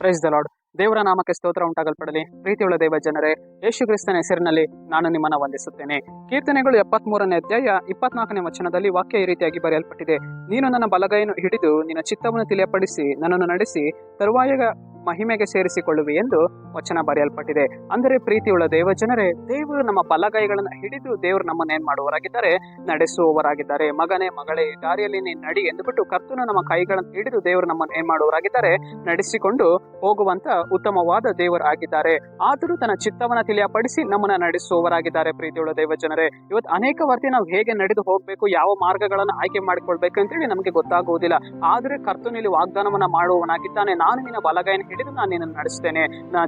Praise the lord. ದೇವರ ನಾಮಕ್ಕೆ ಸ್ತೋತ್ರ ಉಂಟಾಗಲ್ಪಡಲಿ. ಪ್ರೀತಿಯುಳ್ಳ ದೇವ ಜನರೇ, ಯೇಸು ಕ್ರಿಸ್ತನ ಹೆಸರಿನಲ್ಲಿ ನಾನು ನಿಮ್ಮನ್ನು ವಂದಿಸುತ್ತೇನೆ. ಕೀರ್ತನೆಗಳು 73ನೇ ಅಧ್ಯಾಯ 24ನೇ ವಚನದಲ್ಲಿ ವಾಕ್ಯ ಈ ರೀತಿಯಾಗಿ ಬರೆಯಲ್ಪಟ್ಟಿದೆ: ನೀನು ನನ್ನ ಬಲಗೈಯನ್ನು ಹಿಡಿದು ನಿನ್ನ ಚಿತ್ತವನ್ನು ತಿಳಿಯಪಡಿಸಿ ನನ್ನನ್ನು ನಡೆಸಿ ತರುವಾಯ ಮಹಿಮೆಗೆ ಸೇರಿಸಿಕೊಳ್ಳುವಿ ಎಂದು ವಚನ ಬರೆಯಲ್ಪಟ್ಟಿದೆ. ಅಂದರೆ ಪ್ರೀತಿಯುಳ್ಳ ದೇವ ಜನರೇ, ದೇವರು ನಮ್ಮ ಬಲಗೈಗಳನ್ನು ಹಿಡಿದು ದೇವರು ನಮ್ಮನ್ನೇನ್ ಮಾಡುವವರಾಗಿದ್ದಾರೆ, ನಡೆಸುವವರಾಗಿದ್ದಾರೆ. ಮಗನೇ ಮಗಳೇ, ಈ ದಾರಿಯಲ್ಲಿ ನೀನು ನಡಿ ಎಂದುಬಿಟ್ಟು ಕರ್ತನು ನಮ್ಮ ಕೈಗಳನ್ನು ಹಿಡಿದು ದೇವರು ನಮ್ಮನ್ನು ಏನ್ ಮಾಡುವವರಾಗಿದ್ದಾರೆ, ನಡೆಸಿಕೊಂಡು ಹೋಗುವಂತ ಉತ್ತಮವಾದ ದೇವರು ಆಗಿದ್ದಾರೆ. ಆದರೂ ತನ್ನ ಚಿತ್ತವನ್ನ ತಿಳಿಯಪಡಿಸಿ ನಮ್ಮನ್ನ ನಡೆಸುವವರಾಗಿದ್ದಾರೆ. ಪ್ರೀತಿಯುಳ್ಳ ದೇವ ಜನರೇ, ಇವತ್ತು ಅನೇಕ ವರ್ತಿ ನಾವು ಹೇಗೆ ನಡೆದು ಹೋಗ್ಬೇಕು, ಯಾವ ಮಾರ್ಗಗಳನ್ನು ಆಯ್ಕೆ ಮಾಡಿಕೊಳ್ಬೇಕು ಅಂತೇಳಿ ನಮಗೆ ಗೊತ್ತಾಗುವುದಿಲ್ಲ. ಆದ್ರೆ ಕರ್ತನಲ್ಲಿ ವಾಗ್ದಾನವನ್ನ ಮಾಡುವವನಾಗಿದ್ದಾನೆ. ನಾನು ನಿನ್ನ ಬಲಗೈಯನ್ನು ಹಿಡಿದು ನಾನು ನಿನ್ನನ್ನು ನಡೆಸ್ತೇನೆ,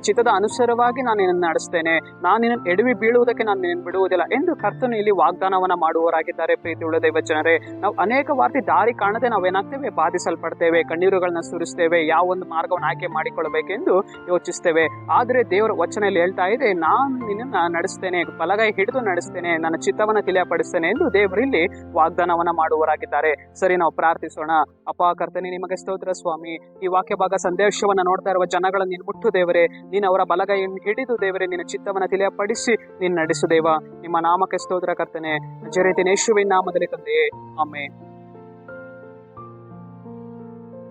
ಚಿತ್ತದ ಅನುಸಾರವಾಗಿ ನಾನು ನಿನ್ನನ್ನು ನಡೆಸ್ತೇನೆ, ನಾನು ನಿನ್ನನ್ನು ಎಡವಿ ಬೀಳುವುದಕ್ಕೆ ನಾನು ನಿನ್ನನ್ನು ಬಿಡುವುದಿಲ್ಲ ಎಂದು ಕರ್ತನು ಇಲ್ಲಿ ವಾಗ್ದಾನವನ್ನ ಮಾಡುವವರಾಗಿದ್ದಾರೆ. ಪ್ರೀತಿಯುಳ್ಳ ದೇವ ಜನರೇ, ನಾವು ಅನೇಕ ವಾರ್ತಿ ದಾರಿ ಕಾಣದೆ ನಾವೇನಾಗ್ತೇವೆ, ಬಾಧಿಸಲ್ಪಡ್ತೇವೆ, ಕಣ್ಣೀರುಗಳನ್ನ ಸುರಿಸ್ತೇವೆ, ಯಾವ ಒಂದು ಮಾರ್ಗವನ್ನು ಆಯ್ಕೆ ಮಾಡಿಕೊಳ್ಳಬೇಕೆಂದು ಯೋಚಿಸ್ತೇವೆ. ಆದ್ರೆ ದೇವರ ವಚನೆಯಲ್ಲಿ ಹೇಳ್ತಾ ಇದೆ, ನಾನು ನಿನ್ನನ್ನು ನಡೆಸ್ತೇನೆ, ಬಲಗೈ ಹಿಡಿದು ನಡೆಸ್ತೇನೆ, ನನ್ನ ಚಿತ್ತವನ್ನ ತಿಳಿಯಪಡಿಸ್ತೇನೆ ಎಂದು ದೇವರು ಇಲ್ಲಿ ವಾಗ್ದಾನವನ್ನ ಮಾಡುವವರಾಗಿದ್ದಾರೆ. ಸರಿ, ನಾವು ಪ್ರಾರ್ಥಿಸೋಣ. ಅಪ್ಪ ಕರ್ತನೆ, ನಿಮಗೆ ಸ್ತೋತ್ರ ಸ್ವಾಮಿ. ಈ ವಾಕ್ಯ ಭಾಗ ಸಂದೇಶವನ್ನ ನೋಡ್ತಾ ಇರುವ ಜನಗಳನ್ನು ನೀನು ಮುಟ್ಟು ದೇವರೇ, ನೀನು ಅವರ ಬಲಗೈಯನ್ನು ಹಿಡಿದು ದೇವರೇ ನಿನ್ನ ಚಿತ್ತವನ್ನ ತಿಳಿಯಪಡಿಸಿ ನೀನು ನಡೆಸು ದೇವ. ನಿಮ್ಮ ನಾಮಕ್ಕೆ ಸ್ತೋತ್ರ ಕರ್ತನೆ, ಜರಿತಿನ ಯೇಸುವಿನ ನಾಮದಲ್ಲಿ ತಂದೆಯೇ, ಆಮೆನ್.